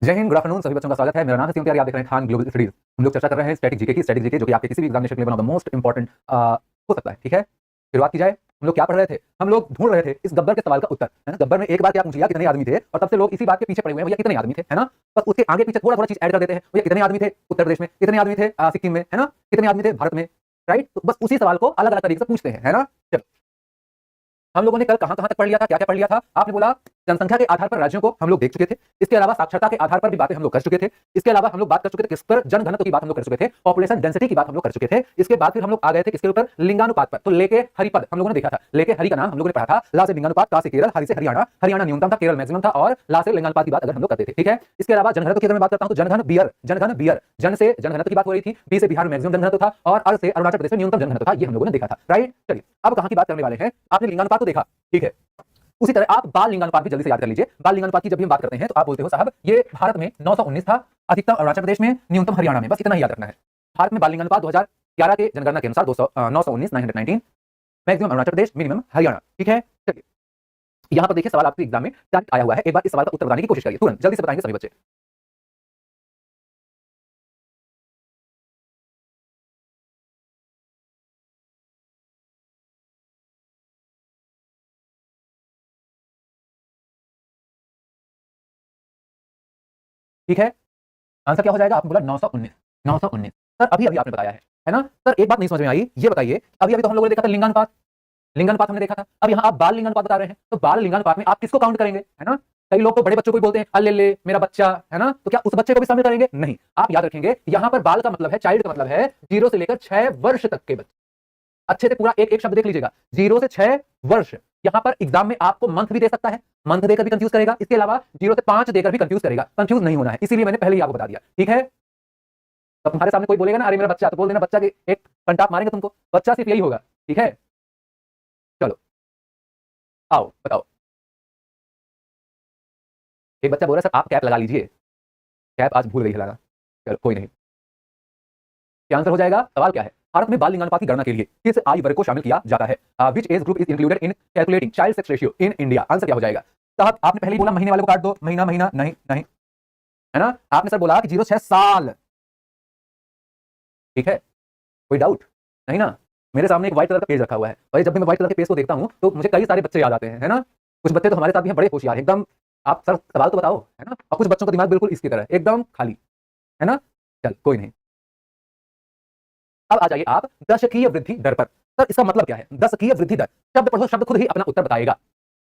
जय Hind, good afternoon सभी बच्चों का स्वागत है। मेरा नाम है सिंह, आप देख रहे हैं खान ग्लोबल स्टडीज। हम लोग चर्चा कर रहे हैं स्टैटिक जीके की, स्टैटिक जीके जो कि आपके किसी भी एग्जामिनेशन के लिए one of the most important हो सकता है। ठीक है, शुरुआत की जाए। हम लोग क्या पढ़ रहे थे? हम लोग ढूंढ रहे थे इस गब्बर के सवाल का उत्तर, है ना। गब्बर ने एक बार क्या पूछ लिया, कितने आदमी थे, और तब से लोग इसी बात के पीछे पड़े हुए हैं, भैया कितने आदमी थे, है ना। बस उसके आगे पीछे थोड़ा थोड़ा चीज ऐड कर देते हैं, भैया कितने आदमी थे उत्तर प्रदेश में, कितने आदमी थे सिक्किम में, है ना, कितने आदमी थे भारत में, राइट। तो बस उसी सवाल को अलग अलग तरीके से पूछते हैं, है ना। चलो, हम लोगों ने कल कहां कहां तक पढ़ लिया था, क्या क्या पढ़ लिया था। आपने बोला जनसंख्या के आधार पर राज्यों को हम लोग देख चुके थे। इसके अलावा साक्षरता के आधार पर भी बातें हम लोग कर चुके थे। इसके अलावा हम लोग बात कर चुके थे किस पर, जनघनत्व की बात हम लोग कर चुके थे, पॉपुलेशन डेंसिटी की बात हम लोग कर चुके थे। इसके बाद फिर हम लोग आ गए थे किसके ऊपर, लिंगानुपात पर। तो लेके हरिपद हम लोगों ने देखा था। लेके हरि का नाम हम लोगों ने पढ़ा था। ला से लिंगानुपात, का से केरल, हरि से हरियाणा, हरियाणा न्यूनतम था, केरल मैक्सिमम था, और ला से लिंगानुपात की बात अगर हम लोग करते थे। ठीक है, इसके अलावा जनघनत्व की अगर मैं बात करता हूं तो जनघन बियर, जनघन बियर, जन से जनघनत्व की बात हो रही थी, बी से बिहार में मैक्सिमम जनघनत्व था, और अर से अरुणाचल प्रदेश में न्यूनतम जनघनत्व था। ये हम लोगों ने देखा था, राइट। चलिए, अब कहां की बात करने वाले हैं। आपने लिंगानुपात तो देखा, ठीक है। उसी तरह आप बाल लिंगानुपात भी जल्दी से याद कर लीजिए। बाल लिंगानुपात की जब भी हम बात करते हैं तो आप बोलते हो साहब ये भारत में 919 था, अधिकतम अरुणाचल प्रदेश में, न्यूनतम हरियाणा में। बस इतना ही याद रखना है। भारत में बाल लिंगानुपात 2011 के जनगणना के अनुसार 919 मैक्सिमम अरुणाचल प्रदेश, मिनिमम हरियाणा। ठीक है, चलिए यहां पर देखिए सवाल आपके एग्जाम में डायरेक्ट आया हुआ है। एक बार इस सवाल का उत्तर बताने की कोशिश करिए, तुरंत जल्दी से बताएंगे सभी बच्चे। ठीक है, आंसर क्या हो जाएगा? आपने बोला 919, 919। सर अभी अभी आपने बताया है ना। सर एक बात नहीं समझ में आई, ये बताइए, अभी अभी तो हम लोगों ने देखा था लिंगानुपात, लिंगानुपात हमने देखा था। अब यहाँ आप बाल लिंगानुपात बता रहे हैं, तो बाल लिंगानुपात में आप किसको काउंट करेंगे, है ना। कई लोग तो बड़े बच्चों को ही बोलते हैं, अल्ले ले मेरा बच्चा, है ना। तो क्या उस बच्चे को भी शामिल करेंगे? नहीं। आप याद रखेंगे यहाँ पर बाल का मतलब है, चाइल्ड का मतलब है 0 से लेकर 6 वर्ष तक के बच्चे। अच्छे से पूरा एक एक शब्द देख लीजिएगा, 0 से 6 वर्ष। यहां पर एग्जाम में आपको मंथ भी दे सकता है, मंथ देकर भी कंफ्यूज करेगा। इसके अलावा 0 से 5 देकर भी कंफ्यूज करेगा। कंफ्यूज नहीं होना है, इसीलिए मैंने पहले ही आपको बता दिया। ठीक है, तो तुम्हारे सामने कोई बोलेगा ना अरे मेरा बच्चा, तो बोल देना बच्चा के एक पंटाप मारेंगे तुमको, बच्चा सिर्फ यही होगा। ठीक है, चलो आओ बताओ। एक बच्चा बोल रहा है सर आप कैप लगा लीजिए, कैप आज भूल गई है लगा। चलो कोई नहीं, क्या आंसर हो जाएगा? सवाल क्या है? भारत में बाल लिंगानुपात की गणना के लिए किस आयु वर्ग को शामिल किया जाता है? Which age group is included in calculating child sex ratio in India? Answer क्या हो जाएगा? साहब आपने पहले ही बोला महीने वाले को काट दो, महीना महीना नहीं नहीं, है ना। आपने सर बोला कि 0 6 साल। ठीक है, कोई डाउट नहीं ना। मेरे सामने एक व्हाइट कलर का पेज रखा हुआ है, और जब भी मैं व्हाइट कलर के पेज को देखता हूं तो मुझे कई सारे बच्चे याद आते हैं, है ना। कुछ बच्चे तो हमारे साथ भी हैं, बड़े होशियार हैं एकदम। आप सर सवाल तो बताओ, है ना। और कुछ बच्चों का दिमाग बिल्कुल इसकी तरह एकदम खाली, है ना। चल कोई नहीं, अब आ जाइए आप दशकीय वृद्धि दर पर। सर इसका मतलब क्या है दशकीय वृद्धि दर? शब्द पढ़ो, शब्द खुद ही अपना उत्तर बताएगा।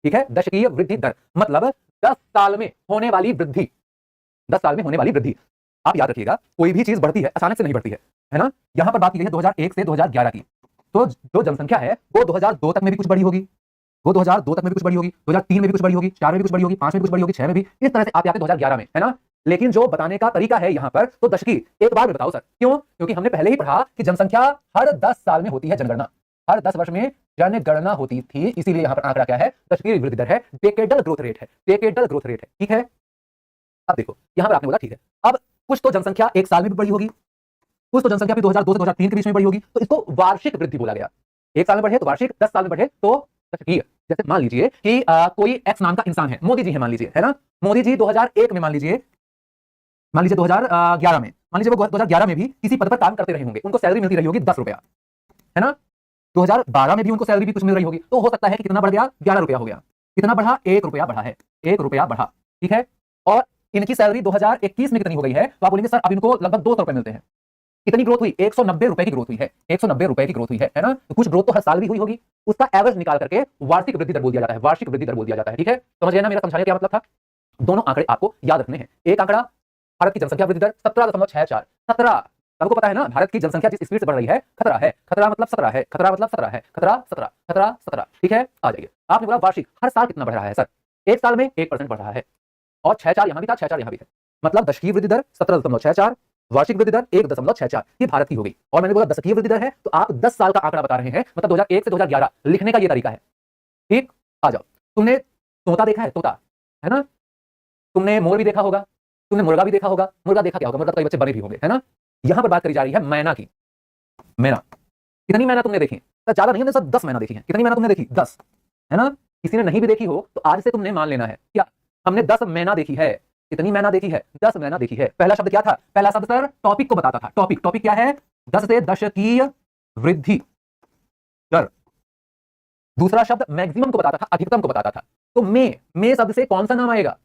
ठीक है, दशकीय वृद्धि दर मतलब 10 साल में होने वाली वृद्धि, 10 साल में होने वाली वृद्धि। आप याद रखिएगा, कोई भी चीज बढ़ती है अचानक से नहीं बढ़ती है ना। यहां पर बात की गई है 2001 से 2011 की, तो जो जनसंख्या है वो 2002 तक में भी कुछ बढ़ी होगी, वो 2002 तक में भी कुछ बढ़ी होगी, 2003 में भी कुछ बढ़ी होगी, 4 में भी कुछ बढ़ी होगी, 5 में भी कुछ बढ़ी होगी, 6 में भी, इस तरह से आप आते 2011 में, है ना। लेकिन जो बताने का तरीका है यहाँ पर, तो दशकी एक बार में बताओ सर। क्यों? क्योंकि हमने पहले ही पढ़ा कि जनसंख्या हर 10 साल में होती है जनगणना, हर 10 वर्ष में जनगणना होती थी, इसीलिए यहाँ पर आंकड़ा क्या है? दशकीय वृद्धि दर है, डेकेडल ग्रोथ रेट है, डेकेडल ग्रोथ रेट है। ठीक है, अब देखो यहाँ पर आपने बोला ठीक है, अब कुछ तो जनसंख्या एक साल में भी बढ़ी होगी, कुछ तो जनसंख्या भी 2002 से 2003 के बीच में बढ़ी होगी, तो इसको वार्षिक वृद्धि बोला गया। एक साल में बढ़े तो वार्षिक, 10 साल में बढ़े तो दशकीय। जैसे मान लीजिए कि कोई एक्स नाम का इंसान है, मोदी जी है मान लीजिए, है ना। मोदी जी 2001 में मान लीजिए 2011 में, मान लीजिए वो 2011 में भी किसी पद पर काम करते रहे होंगे, उनको सैलरी मिलती रही होगी 10 रुपया, है ना। 2012 में भी उनको सैलरी भी कुछ मिल रही होगी, तो हो सकता है कि कितना बढ़ गया? 11 रुपया हो गया। कितना बढ़ा? 1 रुपया बढ़ा है, 1 रुपया बढ़ा। ठीक है, और इनकी सैलरी 2021 में कितनी हो गई है? तो आप बोलेंगे सर अब इनको लगभग 200 रुपए मिलते हैं। कितनी ग्रोथ हुई? 190 रुपए की ग्रोथ हुई है, 190 रुपए की ग्रोथ हुई है ना। तो कुछ ग्रोथ तो हर साल भी हुई होगी, उसका एवरेज निकाल करके वार्षिक वृद्धि दर बोल दिया जाता है, वार्षिक वृद्धि दर बोल दिया जाता है। ठीक है, समझ गए ना मेरा समझाने का क्या मतलब था? दोनों आंकड़े आपको याद रखने हैं। एक आंकड़ा भारत की जनसंख्या वृद्धि दर 17.64, 17, सबको पता है ना भारत की जनसंख्या जिस स्पीड से बढ़ रही है, खतरा है, खतरा मतलब 17 है, खतरा मतलब 17 है, खतरा 17, खतरा 17। ठीक है, आ जाइए। आपने बोला वार्षिक हर साल कितना बढ़ रहा है? सर एक साल में 1% बढ़ रहा है, और 6-4 यहां भी था, 6-4 यहां भी है, मतलब दशकीय वृद्धि दर 17.64, वार्षिक वृद्धि दर 1.64, ये भारत की हो गई। और मैंने बोला दशकीय वृद्धि दर है, तो आप 10 साल का आंकड़ा बता रहे हैं, मतलब 2001 से 2011 लिखने का ये तरीका है। ठीक, आ जाओ। तुमने तोता देखा है? तोता, है ना। तुमने मोर भी देखा होगा, तुमने मुर्गा भी देखा होगा। मुर्गा देखा क्या होगा? मुर्गा तो कई बच्चे बने भी होंगे, है ना। यहां पर बात करी जा रही है मैना की। मैना, कितनी मैना तुमने देखी? सर ज्यादा नहीं, हमने सर 10 मैना देखी है। कितनी मैना तुमने देखी? 10, है ना। किसी ने नहीं भी देखी हो तो आज से तुमने मान लेना है क्या हमने 10 मैना देखी है। कितनी मैना देखी है? 10 मैना देखी है। पहला शब्द क्या था? पहला शब्द सर टॉपिक को बताता था। टॉपिक क्या है? 10 से दशकीय वृद्धि दर। दूसरा शब्द मैक्सिमम को बताता था, अधिकतम को बताता था। तो मे शब्द से कौन सा नाम आएगा?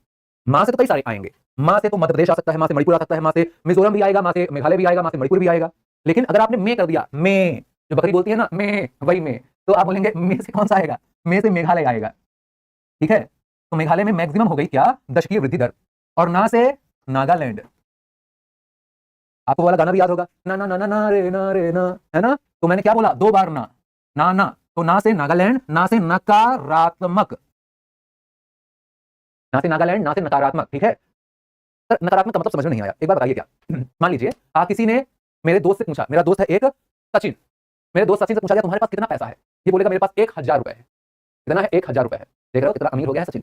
मां से तो कई सारे आएंगे। मां से तो मध्य प्रदेश आ सकता है, मां से मणिपुर आ सकता है, मां से मिजोरम भी आएगा, मां से मेघालय भी आएगा, मां से मणिपुर भी आएगा। लेकिन अगर आपने मे कर दिया, मे जो बकरी बोलती है ना, मे वही मे, तो आप बोलेंगे मे से कौन सा आएगा? मे से मेघालय आएगा। ठीक है, तो मेघालय में मैक्सिमम हो गई क्या? दशकीय वृद्धि दर। और ना से नागालैंड। आपको वाला गाना भी याद होगा, ना ना ना ना ना रे ना रे ना, है ना? तो मैंने क्या बोला? 2 बार ना ना ना, तो ना से नागालैंड, ना से नकारात्मक, ना से नागालैंड, ना से नकारात्मक। ठीक है सर, नकारात्मक का मतलब समझ में नहीं आया, एक बार बताइए क्या? मान लीजिए किसी ने मेरे दोस्त से पूछा, मेरा दोस्त है एक सचिन, मेरे दोस्त सचिन से पूछा गया तुम्हारे पास कितना पैसा है? ये बोलेगा मेरे पास 1000 रुपए है। कितना है? 1000 रुपए है। देख रहे हो कितना अमीर हो गया है सचिन।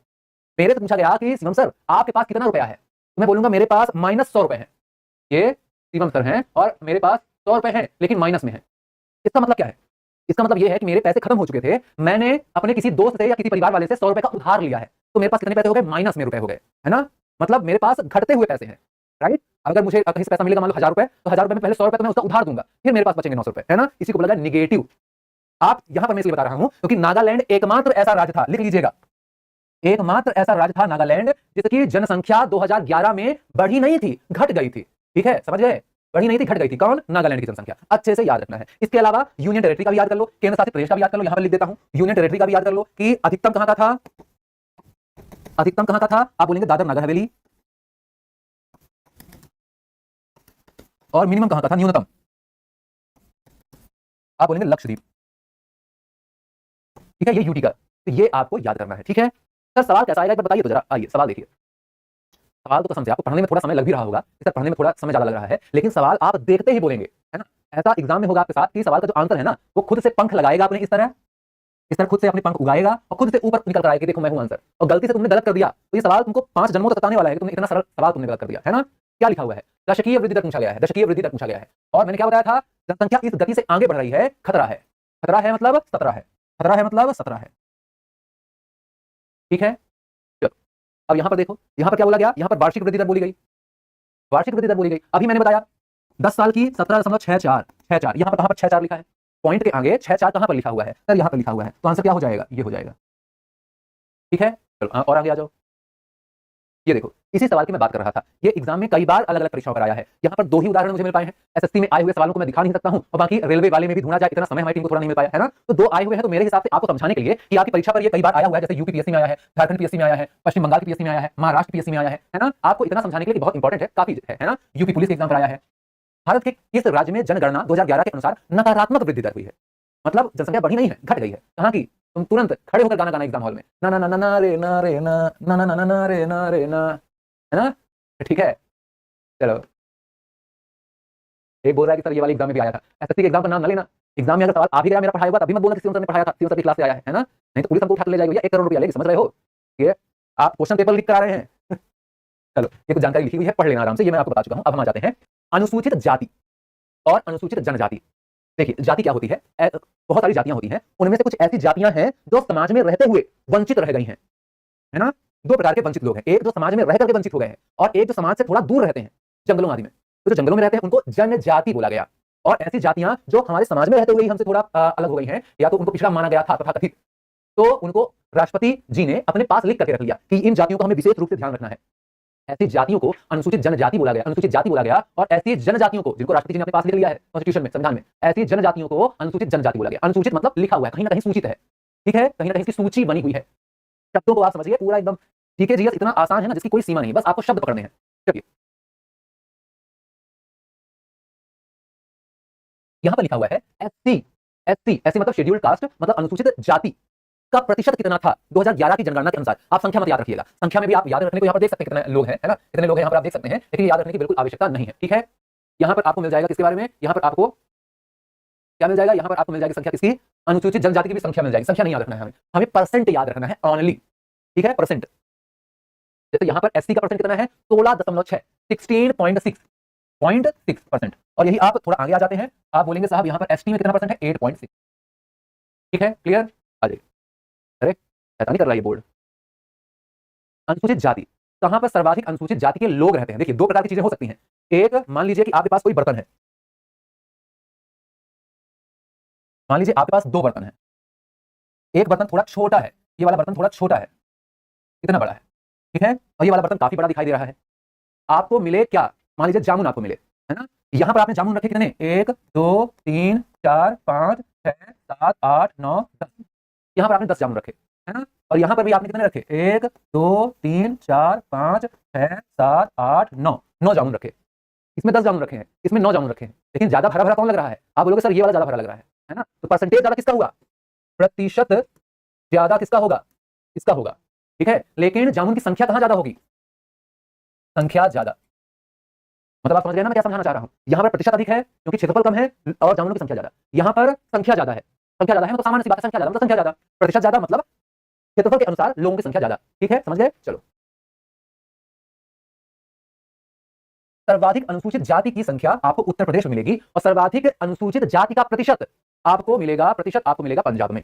मेरे से पूछा गया कि शिवम सर आपके पास कितना रुपया है? तो मैं बोलूंगा मेरे पास -100 रुपए है। ये शिवम सर हैं और मेरे पास 100 रुपए हैं लेकिन माइनस में है। इसका मतलब क्या है? इसका मतलब ये है कि मेरे पैसे खत्म हो चुके थे, मैंने अपने किसी दोस्त से या किसी परिवार वाले से 100 रुपए का उधार लिया है, तो मेरे पास कितने पैसे हो गए? माइनस में रुपए हो गए, है ना? मतलब मेरे पास घटते हुए पैसे हैं, राइट? अगर मुझे कहीं से पैसा मिलेगा मान लो 1000 रुपए, तो 1000 रुपए में पहले 100 रुपए तो मैं उसका उधार दूंगा, फिर मेरे पास बचेंगे 900 रुपए, है ना? इसी को बोला जाए निगेटिव। आप यहां पर मैं इसलिए बता रहा हूं क्योंकि नागालैंड एकमात्र ऐसा राज्य था, लिख लीजिएगा, एकमात्र ऐसा राज्य था नागालैंड जिसकी जनसंख्या 2011 में बढ़ी नहीं थी, घट गई थी। ठीक है, समझ गए? बढ़ी नहीं थी, घट गई थी। कौन? नागालैंड की जनसंख्या। अच्छे से याद रखना है। इसके अलावा यूनियन टेरिटरी का भी याद कर लो, केंद्र शासित प्रदेश का भी याद कर लो। यहां पर लिख देता हूं, यूनियन टेरिटरी का भी याद कर लो कि अधिकतम कहां का था? अधिकतम कहां का था? आप बोलेंगे दादर नगर हवेली। और मिनिमम कहां का था? न्यूनतम। आप बोलेंगे लक्षद्वीप। ठीक है, ये यूटी का, तो ये आपको याद करना है। ठीक है सर, सवाल कैसा आएगा एक बार बताइए तो जरा। आइए सवाल देखिए। सवाल को तो समझे, आपको पढ़ने में थोड़ा समय लग भी रहा होगा, इसे पढ़ने में थोड़ा समय ज्यादा लग रहा है, लेकिन सवाल आप देखते ही बोलेंगे, है ना? ऐसा एग्जाम में होगा आपके साथ कि सवाल का जो आंसर है ना, वो खुद से पंख लगाएगा अपने, इस तरह खुद से अपने पंख उगाएगा और खुद से ऊपर निकल कर आएगा कि देखो मैं हूं आंसर। और गलती से तुमने गलत कर दिया तो ये सवाल तुमको 5 जन्मों तक सताने वाला है कि तुमने इतना सरल सवाल तुमने गलत कर दिया, है ना? क्या लिखा हुआ है? दशकीय वृद्धि दर पूछा गया है, दशकीय वृद्धि दर पूछा गया है। और मैंने क्या बताया था? जनसंख्या इस गति से आगे बढ़ रही है, खतरा है। खतरा है मतलब 17 है, खतरा है मतलब 17 है। ठीक है, चलो अब यहां पर देखो, यहां पर क्या बोला गया? यहां पर वार्षिक वृद्धि दर बोली गई, वार्षिक वृद्धि दर बोली गई। अभी मैंने बताया 10 साल की 17.64, यहां पर कहां पर 64 लिखा है? पॉइंट के आगे 64 कहां पर लिखा हुआ है? सर यहां पर लिखा हुआ है, तो आंसर क्या हो जाएगा? ये हो जाएगा। ठीक है, चलो और आगे आ जाओ। ये देखो, इसी सवाल की मैं बात कर रहा था। ये एग्जाम में कई बार अलग अलग परीक्षाओं पर आया है। यहाँ पर 2 ही उदाहरण मुझे मिल पाए हैं। एसएससी में आए हुए सवालों को मैं दिखा नहीं सकता हूं, और बाकी रेलवे वाले में भी ढूंढा जाए, इतना समय हमारी टीम को थोड़ा नहीं मिल पाया, है ना? तो 2 आए हुए हैं, तो मेरे हिसाब से आपको समझाने के लिए कि आपकी परीक्षा पर ये कई बार आया हुआ है, जैसे यूपी पीएससी में आया है, झारखंड पीएससी में आया है, पश्चिम बंगाल की पीएससी में आया है, महाराष्ट्र पीएससी में आया है ना? आपको इतना समझाने के लिए बहुत इंपॉर्टेंट है, काफी है ना? यूपी पुलिस के एग्जाम पर आया है। भारत के किस राज्य में जनगणना 2011 के अनुसार नकारात्मक वृद्धि दर हुई है? मतलब जनसंख्या बढ़ी नहीं है, घट गई है। कहां की? तुम तुरंत खड़े होकर गाना गाना एग्जाम हॉल में, ना ना ना ना ना रे ना रे ना ना ना ना ना रे ना रे ना, है ना? ठीक है, चलो। एक बोल रहा है कि सर ये वाले एग्जाम में भी आया था। एसएससी के एग्जाम का नाम ना लेना। एग्जाम में अगर सवाल आ भी गया मेरा पढ़ाया हुआ, तभी मत बोलना कि सिंह सर ने पढ़ाया था, सिंह सर की क्लास से आया है ना? नहीं तो पुलिस हमको उठा के ले जाएगी भैया, 1 करोड़ रुपया लेगी, समझ रहे हो? ये आप क्वेश्चन पेपर लीक करा रहे हैं। चलो, ये कुछ जानकारी लिखी हुई है, पढ़ लेना आराम से, ये मैं आपको बता चुका हूं। अब हम आ जाते हैं अनुसूचित जाति और अनुसूचित जनजाति। देखिए, जाति क्या होती है? बहुत सारी जातियां होती हैं, उनमें से कुछ ऐसी जातियां हैं जो समाज में रहते हुए वंचित रह गई हैं, है ना? 2 प्रकार के वंचित लोग हैं, एक जो समाज में रह करके वंचित हो गए हैं, और एक जो समाज से थोड़ा दूर रहते हैं, जंगलों आदि में। तो जो जंगलों में रहते हैं उनको जनजाति बोला गया। और ऐसी जातियां जो हमारे समाज में रहते हुए ही हमसे थोड़ा अलग हो गई हैं, या तो उनको पिछड़ा माना गया था तथाकथित, तो उनको राष्ट्रपति जी ने अपने पास लिख करके रख लिया कि इन जातियों को हमें विशेष रूप से ध्यान रखना है। ऐसी जातियों को अनुसूचित जनजाति बोला गया, अनुसूचित जाति बोला गया। और ऐसी जनजातियों को, जिनको राष्ट्रपति जी ने अपने पास लिख लिया है कॉन्स्टिट्यूशन में, संविधान में, ऐसी जनजातियों को अनुसूचित जनजाति बोला गया। अनुसूचित मतलब लिखा हुआ है, कहीं ना कहीं सूचित है, ठीक है, कहीं ना कहीं इसकी सूची बनी हुई है। शब्दों को आप समझिए पूरा एकदम। जीके जीएस इतना आसान है ना, जिसकी कोई सीमा नहीं, बस आपको शब्द पकड़ने हैं। चलिए, यहां पर लिखा हुआ है एससी। एससी, एससी मतलब शेड्यूल्ड कास्ट, मतलब अनुसूचित जाति का प्रतिशत कितना था 2011 की जनगणना के अनुसार। आप संख्या मत याद रखिएगा, संख्या में भी आप याद रखने को यहाँ पर देख सकते हैं कितने लोग हैं, है ना? कितने लोग हैं यहाँ पर आप देख सकते हैं, लेकिन याद रखने की बिल्कुल आवश्यकता नहीं है। ठीक है, यहाँ पर आपको मिल जाएगा किसके बारे में? यहाँ पर आपको क्या मिल जाएगा? यहाँ पर आपको मिल जाएगी संख्या किसकी? अनुसूचित जनजाति की भी संख्या मिल जाएगी। संख्या नहीं याद रखना है हमें, हमें परसेंट याद रखना है ओनली। ठीक है, परसेंट। जैसे यहाँ पर एससी का परसेंट कितना है? 16.6, 16.6%। और यही आप थोड़ा आगे आ जाते हैं, आप बोलेंगे साहब यहाँ पर एसटी में कितना परसेंट है? 8.6। ठीक है, क्लियर? आ जाइए। अरे ऐसा नहीं कर रहा ये बोर्ड। अनुसूचित जाति, कहां पर सर्वाधिक अनुसूचित जाति के लोग रहते हैं। देखिए, दो प्रकार की चीजें हो सकती हैं। एक, मान लीजिए कि आपके पास कोई बर्तन है, मान लीजिए आपके पास दो बर्तन है। एक बर्तन थोड़ा छोटा है, ये वाला बर्तन थोड़ा छोटा है, इतना बड़ा है, ठीक है, और ये वाला बर्तन काफी बड़ा दिखाई दे रहा है। आपको मिले क्या, मान लीजिए जामुन आपको मिले, है ना। यहां पर आपने जामुन रखे कितने, 1 2 3 4 5 6 7 8 9 10। यहां पर आपने 10 जामुन रखे, है ना। और यहां पर भी आपने कितने रखे, 1 2 3 4 5 6 7 8 9, 9 जामुन रखे। इसमें 10 जामुन रखे हैं, इसमें 9 जामुन रखे हैं, लेकिन ज्यादा भरा भरा कौन लग रहा है। आप बोलोगे सर ये वाला ज्यादा भरा लग रहा है ना। तो परसेंटेज ज्यादा किसका हुआ, प्रतिशत ज्यादा किसका होगा, इसका होगा, ठीक है। लेकिन जामुन की संख्या कहां ज्यादा होगी, संख्या ज्यादा। मतलब आप समझ गए ना मैं क्या समझाना चाह रहा हूं। यहां पर प्रतिशत अधिक है क्योंकि क्षेत्रफल कम है और जामुनों की संख्या ज्यादा। यहां पर संख्या ज्यादा है, संख्या ज्यादा है मतलब सामान्य सी बात है, संख्या ज्यादा मतलब संख्या ज्यादा, प्रतिशत ज्यादा मतलब क्षेत्रफल के अनुसार लोगों की संख्या ज्यादा, ठीक है, समझ गए। चलो, सर्वाधिक अनुसूचित जाति की संख्या आपको उत्तर प्रदेश में मिलेगी और सर्वाधिक अनुसूचित जाति का प्रतिशत आपको मिलेगा पंजाब में।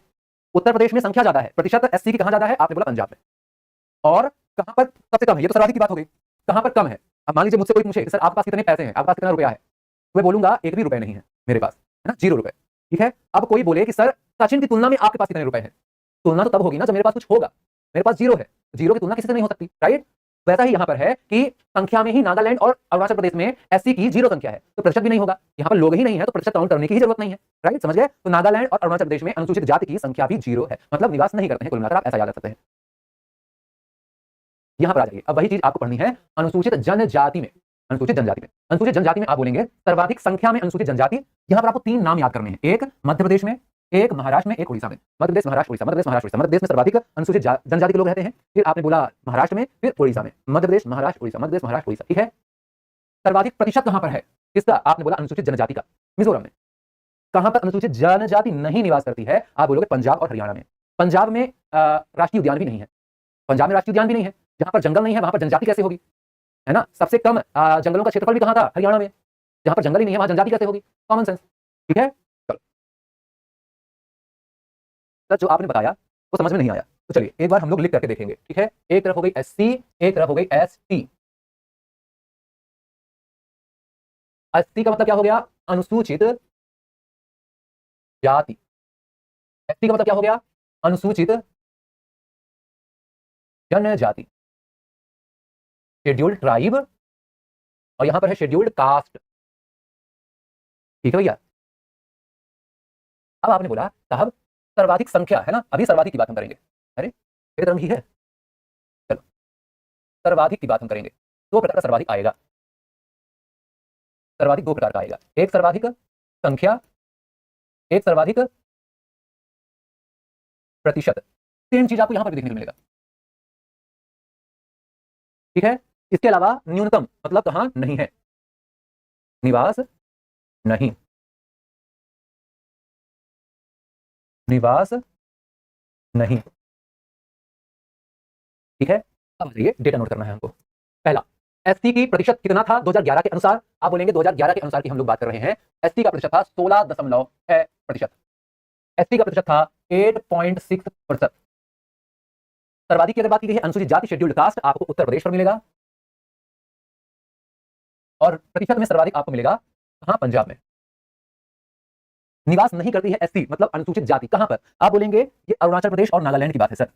उत्तर प्रदेश में संख्या ज्यादा है, प्रतिशत एससी की कहां ज्यादा है, आपने बोला पंजाब में। और कहां पर सबसे कम है, ये तो सर्वाधिक की बात हो गई, कहां पर कम है। अब मान लीजिए मुझसे कोई पूछे कि सर आपके पास कितने पैसे हैं, आपके पास कितना रुपया है, तो मैं बोलूंगा एक भी रुपए नहीं है मेरे पास, है ना, 0 रुपए, ठीक है। अब कोई बोले कि सर सचिन की तुलना में आपके पास कितने रुपए हैं, तुलना तो तब होगी ना जब मेरे पास कुछ होगा, मेरे पास 0 है, 0 की तुलना किसी से नहीं हो सकती, राइट। वैसा ही यहां पर है कि संख्या में ही नागालैंड और अरुणाचल प्रदेश में एससी की 0 संख्या है, तो प्रतिशत भी नहीं होगा। यहां पर लोग ही नहीं है तो प्रतिशत काउंट करने की ही जरूरत नहीं है, राइट, समझ गए। तो नागालैंड और अरुणाचल प्रदेश में अनुसूचित जाति की संख्या भी 0 है, मतलब निवास नहीं करते हैं, कुल मिलाकर आप ऐसा याद रख सकते हैं। यहां पर आ जाइए, अब वही चीज आपको पढ़नी है अनुसूचित जनजाति में। अनुसूचित जनजाति में आप बोलेंगे सर्वाधिक संख्या में अनुसूचित जनजाति। यहां पर आपको 3 नाम याद करने हैं, एक मध्य प्रदेश में, एक महाराष्ट्र में, एक उड़ीसा में। मध्य प्रदेश, महाराष्ट्र, उड़ीसा, मध्य प्रदेश, महाराष्ट्र, उड़ीसा। मध्य प्रदेश में सर्वाधिक अनुसूचित जनजाति के लोग रहते हैं, फिर आपने बोला महाराष्ट्र में, फिर उड़ीसा में। मध्य प्रदेश, महाराष्ट्र, उड़ीसा, मध्य प्रदेश, महाराष्ट्र, उड़ीसा, ठीक है। सर्वाधिक प्रतिशत कहां पर है किसका, आपने बोला अनुसूचित जनजाति का, मिजोरम में। कहां पर अनुसूचित जनजाति नहीं निवास करती है, आप बोलोगे पंजाब और हरियाणा में। पंजाब में राष्ट्रीय उद्यान भी नहीं है, पंजाब में राष्ट्रीय उद्यान भी नहीं है, जहां पर जंगल नहीं है वहां पर जनजाति कैसे होगी, है ना। सबसे कम जंगलों का क्षेत्रफल भी कहां था, हरियाणा में, जहां पर जंगल ही नहीं है वहां जनजाति कैसे होगी, कॉमन सेंस, ठीक है। चलो, सर जो आपने बताया वो समझ में नहीं आया, तो चलिए एक बार हम लोग लिख करके देखेंगे, ठीक है। एक तरफ हो गई एससी, एक तरफ हो गई एसटी। एसटी का मतलब क्या हो गया, अनुसूचित जाति। एसटी का मतलब क्या हो गया, अनुसूचित जनजाति, शेड्यूल्ड ट्राइब, और यहां पर है शेड्यूल्ड कास्ट, ठीक है भैया। अब आपने बोला साहब सर्वाधिक संख्या, है ना, अभी सर्वाधिक की बात हम करेंगे, अरे मेरे तरफ ही है, चलो सर्वाधिक की बात हम करेंगे। दो प्रकार का सर्वाधिक आएगा, सर्वाधिक दो प्रकार का आएगा, एक सर्वाधिक संख्या, एक सर्वाधिक प्रतिशत। सेम चीज आपको यहां पर भी देखने को मिलेगा, ठीक है। इसके अलावा न्यूनतम मतलब कहां नहीं है, निवास नहीं, निवास नहीं, ठीक है। अब बताइए डेटा नोट करना है हमको। पहला, एसटी की प्रतिशत कितना था 2011 के अनुसार, आप बोलेंगे 2011 के अनुसार की हम लोग बात कर रहे हैं। एसटी का प्रतिशत था 16.6%, एसटी का प्रतिशत था 8.6%। सर्वाधिक की अगर बात की गई है अनुसूचित जाति शेड्यूल्ड कास्ट, आपको उत्तर प्रदेश पर मिलेगा, और प्रतिशत में सर्वाधिक आपको मिलेगा कहां, पंजाब में। निवास नहीं करती है एससी मतलब अनुसूचित जाति कहां पर, आप बोलेंगे ये अरुणाचल प्रदेश और नागालैंड की बात है सर।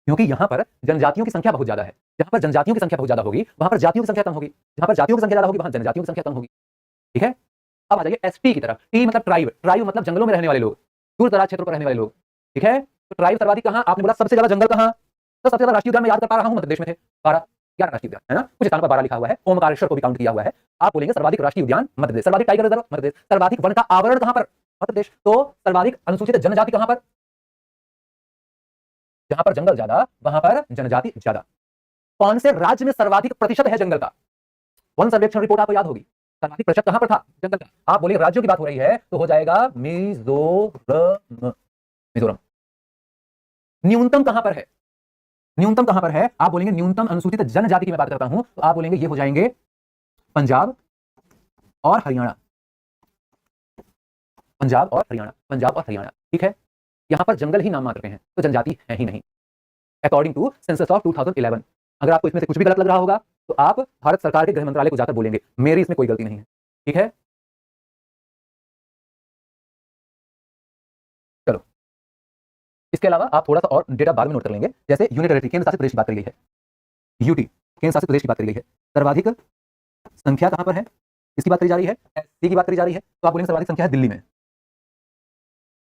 क्योंकि यहां पर जनजातियों की संख्या बहुत ज्यादा है, जहां पर जनजातियों की संख्या बहुत ज्यादा होगी वहां पर जातियों की संख्या कम होगी, जहां पर जातियों की संख्या ज्यादा होगी वहां जनजातियों की संख्या कम होगी, ठीक है। अब आ जाइए एसटी की तरफ। टी मतलब ट्राइब, ट्राइब मतलब जंगलों में रहने वाले लोग, दूर दराज क्षेत्रों पर रहने वाले लोग, ठीक है। तो ट्राइब सर्वाधिक कहां, आपने बोला सबसे ज्यादा जंगल कहां, तो सबसे ज्यादा राष्ट्रीय उद्यान में याद कर पा रहा हूं, मध्य प्रदेश में थे 12, 11 राष्ट्रीय उद्यान, है ना, कुछ स्थानों पर 12 लिखा हुआ है, ओमकारेश्वर को भी काउंट किया हुआ है। आप बोलेंगे सर्वाधिक राष्ट्रीय उद्यान मध्य प्रदेश, सर्वाधिक टाइगर रिजर्व मध्य प्रदेश, सर्वाधिक वन का आवरण कहां पर, मध्य प्रदेश। तो सर्वाधिक अनुसूचित जनजाति कहां पर, जहां पर जंगल ज्यादा वहां पर जनजाति ज्यादा। कौन से राज्य में सर्वाधिक प्रतिशत है जंगल का, वन सर्वेक्षण रिपोर्ट आपको याद होगी, सर्वाधिक प्रतिशत कहां पर था जंगल का। आप बोलिए राज्यों की बात हो रही है तो हो जाएगा मिजोरम, मिजोरम। न्यूनतम कहां पर है, न्यूनतम कहां पर है, आप बोलेंगे न्यूनतम अनुसूचित जनजाति की मैं बात करता हूं, तो आप बोलेंगे ये हो जाएंगे पंजाब और हरियाणा, पंजाब और हरियाणा, पंजाब और हरियाणा, ठीक है। यहां पर जंगल ही नाम मात्र के हैं, तो जनजाति है ही नहीं अकॉर्डिंग टू सेंसस ऑफ 2011। अगर आपको इसमें से कुछ भी गलत लग रहा होगा तो आप भारत सरकार के गृह मंत्रालय को जाकर बोलेंगे, मेरी इसमें कोई गलती नहीं है। ठीक है, चलो इसके अलावा आप थोड़ा सा और डेटा बाद में नोट कर लेंगे। जैसे यूनियन टेरिटरी, केंद्र शासित प्रदेश की बात करी गई है, यूटी केंद्र शासित प्रदेश की बात करी गई है। सर्वाधिक संख्या कहां पर है, इसकी बात करी जा रही है, एससी की बात करी जा रही है, तो आप बोलेंगे सर्वाधिक संख्या है दिल्ली में।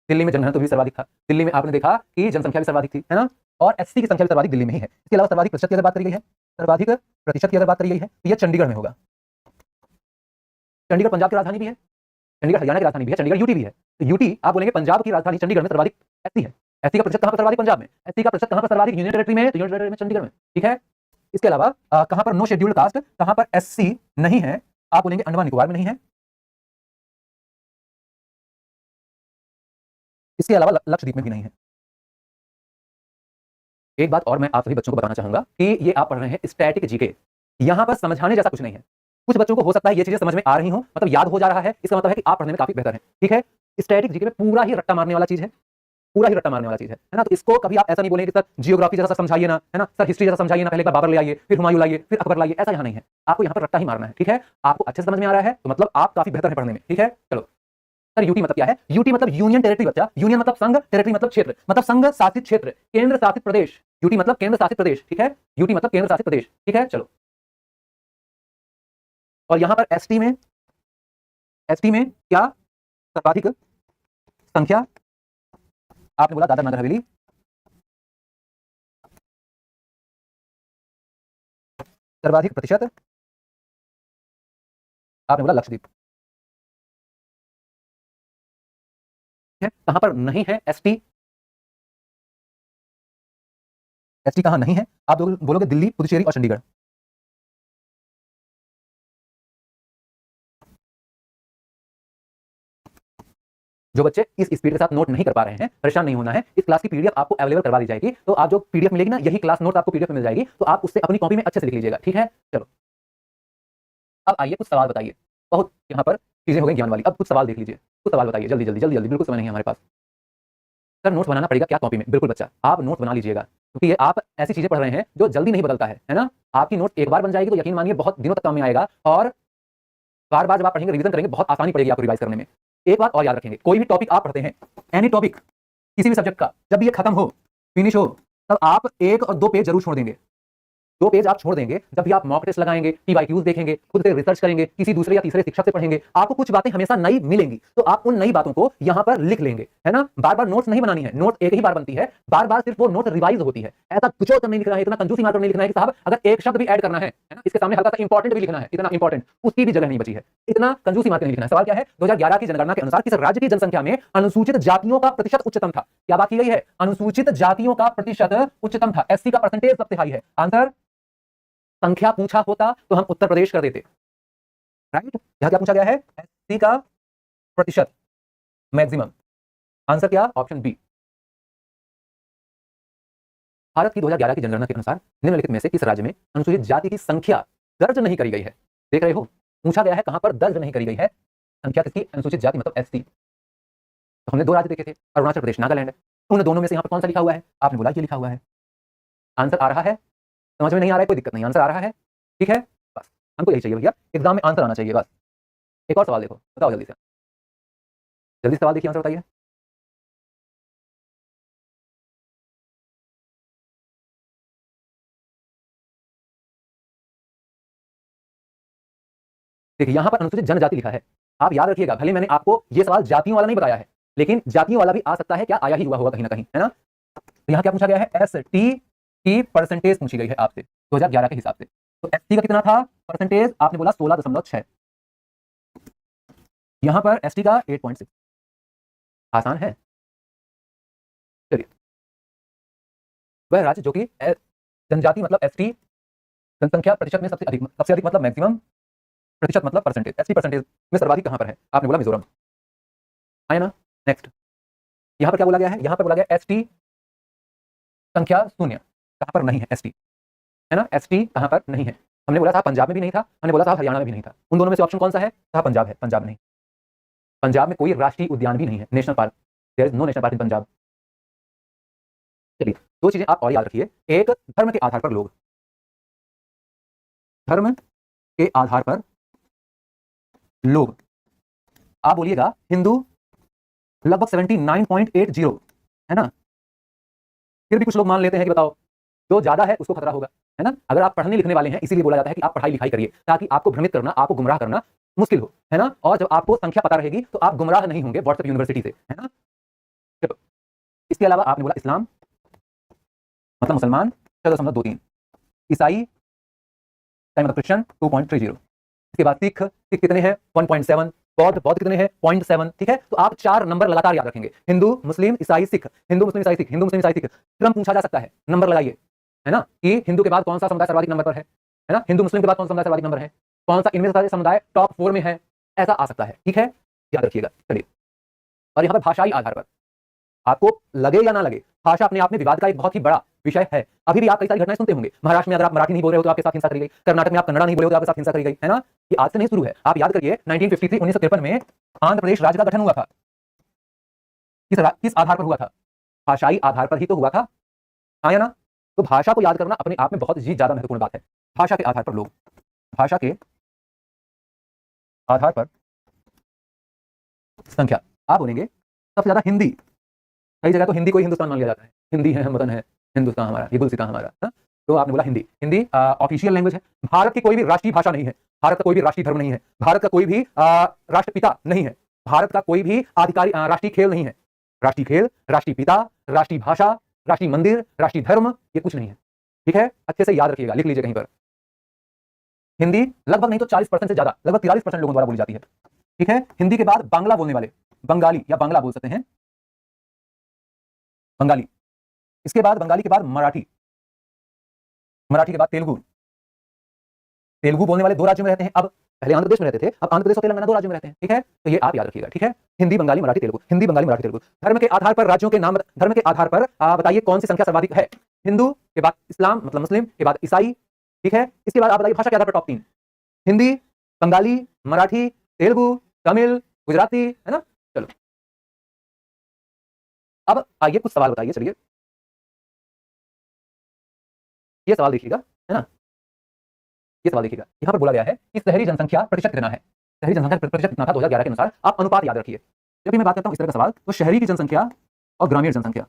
दिल्ली में जनघनत्व भी सर्वाधिक था, दिल्ली में आपने देखा कि जनसंख्या भी सर्वाधिक थी, है ना, और एससी की संख्या भी सर्वाधिक दिल्ली में ही है। इसके अलावा सर्वाधिक प्रतिशत की अगर बात करी गई है, सर्वाधिक प्रतिशत की अगर बात करी गई है तो यह चंडीगढ़ में होगा। चंडीगढ़ पंजाब की राजधानी भी है, चंडीगढ़ हरियाणा की राजधानी भी है, चंडीगढ़ यूटी भी है। तो यूटी आप बोलेंगे पंजाब की राजधानी चंडीगढ़ में सर्वाधिक एससी है। एससी का प्रतिशत कहां पर सर्वाधिक, पंजाब में। एससी का प्रतिशत कहां पर सर्वाधिक, यूनियन टेरिटरी में है, तो यूनियन टेरिटरी में चंडीगढ़ में। ठीक है, इसके अलावा कहां पर नो शेड्यूल्ड कास्ट, कहां पर एससी नहीं है, आप बोलेंगे अंडमान निकोबार में नहीं है। इसके अलावा लक्षद्वीप में भी नहीं है। एक बात और मैं आप सभी बच्चों को बताना चाहूंगा कि ये आप पढ़ रहे हैं स्टैटिक जीके, यहां पर समझाने जैसा कुछ नहीं है। कुछ बच्चों को हो सकता है ये चीजें समझ में आ रही हो, मतलब याद हो जा रहा है, इसका मतलब है कि आप पढ़ने में काफी बेहतर हैं। ठीक है, स्टैटिक जीके में पूरा ही रट्टा मारने वाला चीज है, पूरा ही रट्टा मारने वाला चीज है ना। तो इसको कभी आप ऐसा नहीं बोलेंगे कि सर जियोग्राफी जरा सा समझाइए ना, है ना सर, हिस्ट्री जरा समझाइए ना, पहले एक बार बाबर ले आइए, फिर हुमायूं लाइए, फिर अकबर लाइए, ऐसा यहाँ नहीं है। आपको यहाँ पर रट्टा ही मारना है। ठीक है, आपको अच्छे से समझ में आ रहा है तो मतलब आप काफी बेहतर है पढ़ने में। ठीक है, चलो सर यूटी मतलब क्या है, यूटी मतलब यूनियन टेरिटरी बच्चा, यूनियन मतलब संघ, टेरिटरी मतलब क्षेत्र, मतलब संघ शासित क्षेत्र, केंद्र शासित प्रदेश। यूटी मतलब केंद्र शासित प्रदेश। ठीक है, यूटी मतलब केंद्र शासित प्रदेश। ठीक है, चलो और यहां पर एसटी में क्या सर्वाधिक संख्या, आपने बोला दादर नगर हवेली, सर्वाधिक प्रतिशत आपने बोला लक्षद्वीप। कहां पर नहीं है एसटी, एसटी कहां नहीं है, आप बोलोगे दिल्ली, पुदुचेरी और चंडीगढ़। जो बच्चे इस स्पीड के साथ नोट नहीं कर पा रहे हैं, परेशान नहीं होना है, इस क्लास की पीडीएफ आपको अवेलेबल करवा दी जाएगी। तो आप जो पीडीएफ मिलेगी ना, यही क्लास नोट आपको पीडीएफ में मिल जाएगी, तो आप उससे अपनी कॉपी में अच्छे से लिख लीजिएगा। ठीक है, चलो अब आइए कुछ सवाल बताइए। बहुत यहाँ पर चीजें हो गई ज्ञान वाली, अब कुछ सवाल देख लीजिए, कुछ सवाल बताइए जल्दी जल्दी जल्दी जल्दी, बिल्कुल समय नहीं है हमारे पास। सर नोट्स बनाना पड़ेगा क्या कॉपी में, बिल्कुल बच्चा आप नोट्स बना लीजिएगा, क्योंकि ये आप ऐसी चीजें पढ़ रहे हैं जो जल्दी नहीं बदलता है ना। आपकी नोट एक बार बन जाएगी तो यकीन मानिए बहुत दिनों तक काम में आएगा, और बार बार जब आप पढ़ेंगे, रिवीजन करेंगे, बहुत आसानी पड़ेगी आपको रिवाइज करने में। एक बात और याद रखेंगे, कोई भी टॉपिक आप पढ़ते हैं, एनी टॉपिक किसी भी सब्जेक्ट का, जब भी ये खत्म हो, फिनिश हो, तब आप 1 और 2 पेज जरूर छोड़ देंगे। 2 पेज आप छोड़ देंगे जब भी आप मॉक टेस्ट लगाएंगे, पीवाईक्यूज देखेंगे, खुद से रिसर्च करेंगे, किसी दूसरे या तीसरे शिक्षक से पढ़ेंगे, आपको कुछ बातें हमेशा नई मिलेंगी, तो आप उन नई बातों को यहां पर लिख लेंगे, है ना। बार बार नोट्स नहीं बनानी है, नोट एक ही बार बनती है, बार बार सिर्फ वो नोट रिवाइज होती है। ऐसा कुछ और नहीं लिखना है, इतना कंजूसी मारकर नहीं लिखना है कि साहब अगर एक शब्द भी ऐड करना है ना, इसके सामने हल्का सा इंपॉर्टेंट भी लिखना है, इतना इंपॉर्टेंट, उसकी भी जगह नहीं बची है, इतना कंजूसी मारकर नहीं लिखना है। सवाल क्या है, 2011 की जनगणना के अनुसार किस राज्य की जनसंख्या में अनुसूचित जातियों का प्रतिशत उच्चतम था। क्या बात की गई है, अनुसूचित जातियों का प्रतिशत उच्चतम था, एससी का परसेंटेज सबसे हाई है। आंसर, संख्या पूछा होता तो हम उत्तर प्रदेश कर देते, राइट। यहां क्या पूछा गया है, एससी का प्रतिशत मैक्सिमम, आंसर क्या, ऑप्शन बी। भारत की 2011 की जनगणना के अनुसार निम्नलिखित में से किस राज्य में अनुसूचित जाति की संख्या दर्ज नहीं करी गई है। देख रहे हो, पूछा गया है कहां पर दर्ज नहीं करी गई है संख्या किसकी, अनुसूचित जाति मतलब एससी। तो हमने 2 राज्य देखे थे, अरुणाचल प्रदेश, नागालैंड। उन दोनों में से यहां पर कौन सा लिखा हुआ है, आपने बोला ये लिखा हुआ है। आंसर आ रहा है, समझ में नहीं आ रहा है कोई दिक्कत नहीं, आंसर आ रहा है। ठीक है, बस हमको यही चाहिए भैया, एग्जाम में आंसर आना चाहिए बस। एक और सवाल देखो, बताओ जल्दी से, जल्दी सवाल देखिए, आंसर बताइए। देखिए यहां पर अनुसूचित जनजाति लिखा है, आप याद रखिएगा, भले मैंने आपको ये सवाल जातियों वाला नहीं बताया है, लेकिन जातियों वाला भी आ सकता है, क्या आया ही हुआ होगा कहीं ना कहीं, है ना। तो यहां क्या पूछा गया है, एस टी की परसेंटेज पूछी गई है आपसे 2011 के हिसाब से। तो एस टी का कितना था परसेंटेज, आपने बोला 16.6, यहां पर एस टी का 8.6। आसान है, चलिए। वह राज्य जो कि जनजाति मतलब एस टी, जनसंख्या प्रतिशत में सबसे अधिक मतलब मैक्सिमम, प्रतिशत मतलब परसेंटेज, एसटी परसेंटेज में सर्वाधिक कहां पर है, आपने बोला मिजोरम, है ना। नेक्स्ट, यहां पर क्या बोला गया है, यहां पर बोला गया एसटी संख्या 0, कहां पर नहीं है एसटी, है ना। एसटी कहां पर नहीं है, हमने बोला था पंजाब में भी नहीं था, हमने बोला था हरियाणा में भी नहीं था, उन दोनों में से ऑप्शन कौन सा है, था पंजाब है, पंजाब नहीं। पंजाब में कोई राष्ट्रीय उद्यान भी नहीं है, national park, there is no national park in Punjab. चलिए, दो चीजें आप और याद रखिए। एक, धर्म के आधार पर लोग, धर्म के आधार पर लोग। आप बोलिएगा हिंदू लगभग 79.80 है ना, फिर भी कुछ लोग मान लेते हैं कि बताओ जो ज्यादा है उसको खतरा होगा, है ना। अगर आप पढ़ने लिखने वाले हैं इसीलिए बोला जाता है कि आप पढ़ाई लिखाई करिए ताकि आपको भ्रमित करना, आपको गुमराह करना मुश्किल हो, है ना। और जब आपको संख्या पता रहेगी तो आप गुमराह नहीं होंगे व्हाट्सएप यूनिवर्सिटी से, है ना। चलो, इसके अलावा आपने बोला इस्लाम मतलब मुसलमान 14.23, ईसाई मतलब क्रिश्चियन 2.30, इसके बाद सिख, सिख कितने हैं 1.7, बौद्ध, बौद्ध कितने हैं 0.7, ठीक है। तो आप 4 नंबर लगातार याद रखेंगे, हिंदू मुस्लिम ईसाई सिख, हिंदू मुस्लिम ईसाई सिख, हिंदू मुस्लिम ईसाई सिख। क्रम पूछा जा सकता है, नंबर लगाइए, है ना, कि हिंदू के बाद कौन सा समुदाय सर्वाधिक नंबर पर है ना, हिंदू मुस्लिम के बाद कौन सा समुदाय सर्वाधिक नंबर है, कौन सा इनमें से समुदाय टॉप 4 में है, ऐसा आ सकता है, ठीक है, याद रखिएगा। चलिए, और यहाँ पर भाषाई आधार पर आपको लगे या ना लगे, भाषा अपने आप में विवाद का एक बहुत ही बड़ा विषय है। अभी भी आप कई सारी घटनाएं सुनते होंगे, महाराष्ट्र में अगर आप मराठी नहीं बोल रहे हो तो आपके साथ हिंसा करी गई, कर्नाटक में आप कन्नड़ा नहीं बोले हो तो आपके साथ हिंसा करी गई, है ना। ये आज से नहीं शुरू है, आप याद करिए 1953 में आंध्र प्रदेश राज्य का गठन हुआ था, किस आधार पर हुआ था, भाषाई आधार पर ही तो हुआ था, हाँ या ना। तो भाषा को याद करना अपने आप में बहुत ही ज्यादा महत्वपूर्ण बात है। भाषा के आधार पर लोग, भाषा के आधार पर संख्या, आप बोलेंगे सबसे ज्यादा हिंदी, कई जगह तो हिंदी को ही हिंदुस्तान मान लिया जाता है, हिंदी है हम वतन है, हिंदुस्तान हमारा, ये गुलसिता हमारा, हा? तो आपने बोला हिंदी, हिंदी ऑफिशियल लैंग्वेज है, भारत की कोई भी राष्ट्रीय भाषा नहीं है, भारत का कोई भी राष्ट्रीय धर्म नहीं है, भारत का कोई भी राष्ट्रपिता नहीं है, भारत का कोई भी आधिकारिक राष्ट्रीय खेल नहीं है, राष्ट्रीय खेल, राष्ट्रीय पिता, राष्ट्रीय भाषा, राष्ट्रीय मंदिर, राष्ट्रीय धर्म, ये कुछ नहीं है, ठीक है। अच्छे से याद रखिएगा, लिख लीजिए कहीं पर। हिंदी लगभग नहीं तो 40% से ज्यादा, लगभग 43% लोगों द्वारा बोली जाती है, ठीक है। हिंदी के बाद बांग्ला बोलने वाले, बंगाली या बांग्ला बोल सकते हैं, बंगाली, इसके बाद बंगाली के बाद मराठी, मराठी के बाद तेलुगु, तेलुगु बोलने वाले 2 राज्यों में रहते हैं, अब पहले आंध्र प्रदेश में रहते थे, अब आंध्र प्रदेश और तेलंगाना 2 राज्यों में रहते हैं, ठीक है। तो ये आप याद रखिएगा, ठीक है। हिंदी बंगाली मराठी तेलुगु, हिंदी बंगाली मराठी तेलुगु। धर्म के आधार पर राज्यों के नाम, धर्म के आधार पर बताइए कौन सी संख्या सर्वाधिक है, हिंदू के बाद इस्लाम मतलब मुस्लिम के बाद ईसाई, ठीक है। इसके बाद आप बताइए भाषा के आधार पर टॉप 3, हिंदी, बंगाली, मराठी, तेलुगु, तमिल, गुजराती, है ना। चलो, अब आइए कुछ सवाल बताइए, चलिए ये सवाल देखिएगा, है ना, ये सवाल देखिएगा। यहां पर बोला गया है कि शहरी जनसंख्या प्रतिशत कितना है, शहरी जनसंख्या प्रतिशत कितना था 2011 के अनुसार, आप अनुपात याद रखिए। जब भी मैं बात करता हूं इस तरह का सवाल, तो शहरी की जनसंख्या और ग्रामीण जनसंख्या,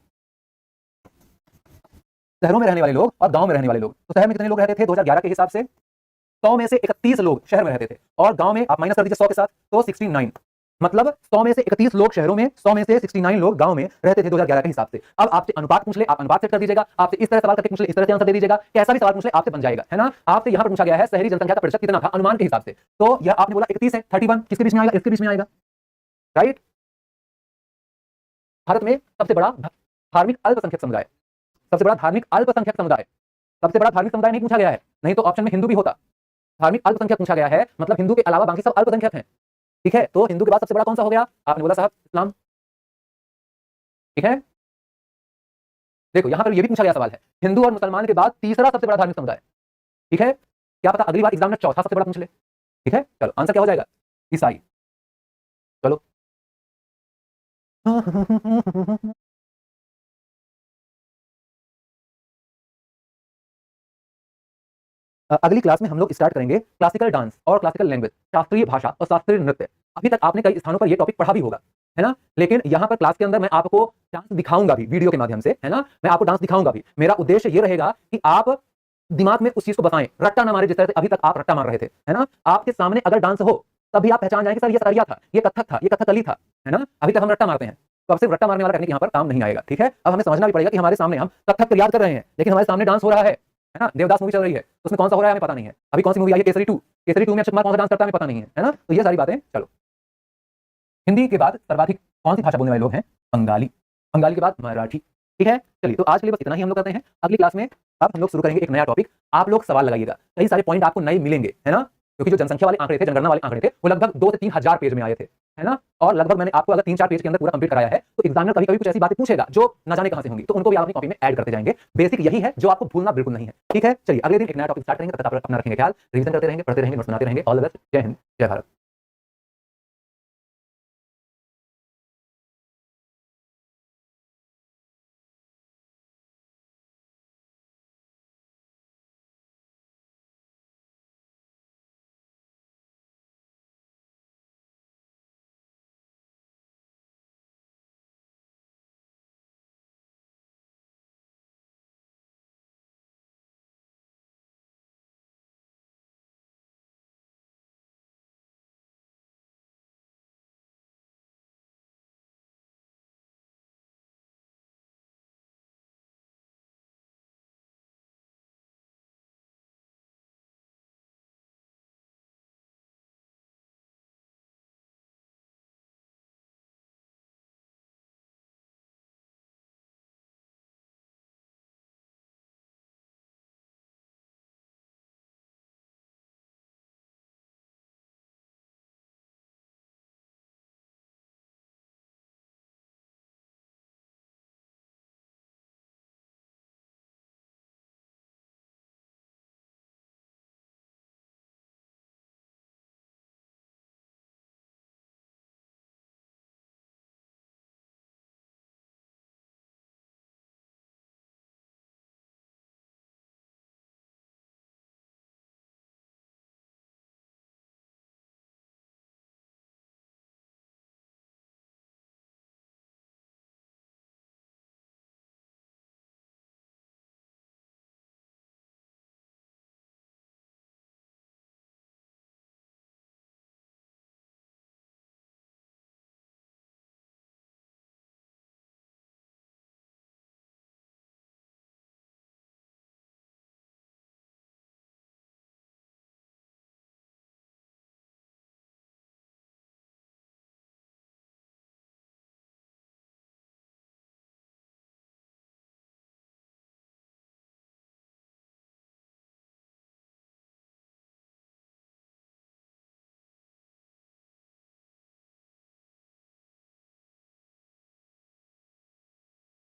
शहरों में रहने वाले लोग और गांव में रहने वाले लोग, तो शहर में कितने लोग रहते थे 2011 के हिसाब से, 100 में से 31 लोग शहर में रहते थे, और गांव में आप माइनस कर दीजिए 100 के साथ तो 69, मतलब 100 में से 31 लोग शहरों में, 100 में से 69 लोग गांव में रहते थे 2011 के हिसाब से। अब आपसे अनुपात पूछ ले, आप अनुपात सेट कर दीजिएगा, आपसे इस तरह सवाल करके पूछ ले, इस तरह से आंसर दे दीजिएगा, कैसा भी सवाल पूछ ले आपसे बन जाएगा, है ना। आपसे यहां पर पूछा गया है शहरी जनसंख्या का प्रतिशत कितना था अनुमान के हिसाब से, तो यह आपने बोला 31 है, 31 किसके बीच में आएगा, इसके बीच में आएगा, राइट। भारत में सबसे बड़ा धार्मिक अल्पसंख्यक समुदाय, सबसे बड़ा धार्मिक अल्पसंख्यक समुदाय, सबसे बड़ा धार्मिक समुदाय नहीं पूछा गया है, नहीं तो ऑप्शन में हिंदू भी होता, धार्मिक अल्पसंख्यक पूछा गया है, मतलब हिंदू के अलावा बाकी सब अल्पसंख्यक हैं, ठीक है। तो हिंदू के बाद सबसे बड़ा कौन सा हो गया, आपने बोला साहब इस्लाम, ठीक है। देखो यहां पर यह भी पूछा गया सवाल है, हिंदू और मुसलमान के बाद तीसरा सबसे बड़ा धार्मिक समुदाय, ठीक है। क्या पता अगली बार एग्जाम में चौथा सबसे बड़ा पूछ ले, ठीक है। चलो आंसर क्या हो जाएगा, ईसाई। चलो अगली क्लास में हम लोग स्टार्ट करेंगे क्लासिकल डांस और क्लासिकल लैंग्वेज, शास्त्रीय भाषा और शास्त्रीय नृत्य। अभी तक आपने कई स्थानों पर यह टॉपिक पढ़ा भी होगा, है ना, लेकिन यहाँ पर क्लास के अंदर मैं आपको डांस दिखाऊंगा भी वीडियो के माध्यम से, है ना, मैं आपको डांस दिखाऊंगा भी। मेरा उद्देश्य ये रहेगा कि आप दिमाग में उस चीज को बताएं, रट्टा ना मारे जिस तरह से अभी तक आप रट्टा मार रहे थे, है ना। आपके सामने अगर डांस हो तभी आप पहचान जाएंगे सर ये सरिया था, ये कथक था, ये कथकली था, है ना। अभी तक हम रट्टा मारते हैं, तो अब सिर्फ रट्टा मारने वाला करने के यहाँ पर काम नहीं आएगा, ठीक है। अब हमें समझना भी पड़ेगा कि हमारे सामने हम कथक याद कर रहे हैं लेकिन हमारे सामने डांस हो रहा है ना। देवदास मूवी चल रही है, उसमें कौन सा हो रहा है हमें पता नहीं है। अभी कौन सी मूवी आई है, केसरी 2, केसरी 2 में अक्षय कुमार कौन सा डांस करता है हमें पता नहीं है ना। तो ये सारी बातें, चलो हिंदी के बाद सर्वाधिक कौन सी भाषा बोलने वाले लोग हैं, बंगाली, बंगाली के बाद मराठी, ठीक है। चलिए तो आज के लिए बस इतना ही हम लोग करते हैं। अगली क्लास में अब हम लोग शुरू करेंगे एक नया टॉपिक। आप लोग सवाल लगाइएगा, कई सारे पॉइंट आपको नए मिलेंगे, है ना, क्योंकि जो जनसंख्या वाले आंकड़े थे, जनगणना वाले आंकड़े थे, वो लगभग 2 से 3 हजार पेज में आए थे, है ना। और लगभग मैंने आपको अगर 3-4 पेज के अंदर पूरा कंप्लीट कराया है तो एग्जामिनर कभी कभी कुछ ऐसी बातें पूछेगा जो न जाने कहां से होंगी, तो उनको भी आप अपनी कॉपी में ऐड करते जाएंगे। बेसिक यही है जो आपको भूलना बिल्कुल नहीं है, ठीक है। चलिए अगले दिन एक नया टॉपिक स्टार्ट करेंगे, तब तक आप अपना रखेंगे ख्याल, रिवीजन करते रहेंगे, पढ़ते रहेंगे, नोट्स बनाते रहेंगे। ऑल द बेस्ट, जय हिंद, जय भारत।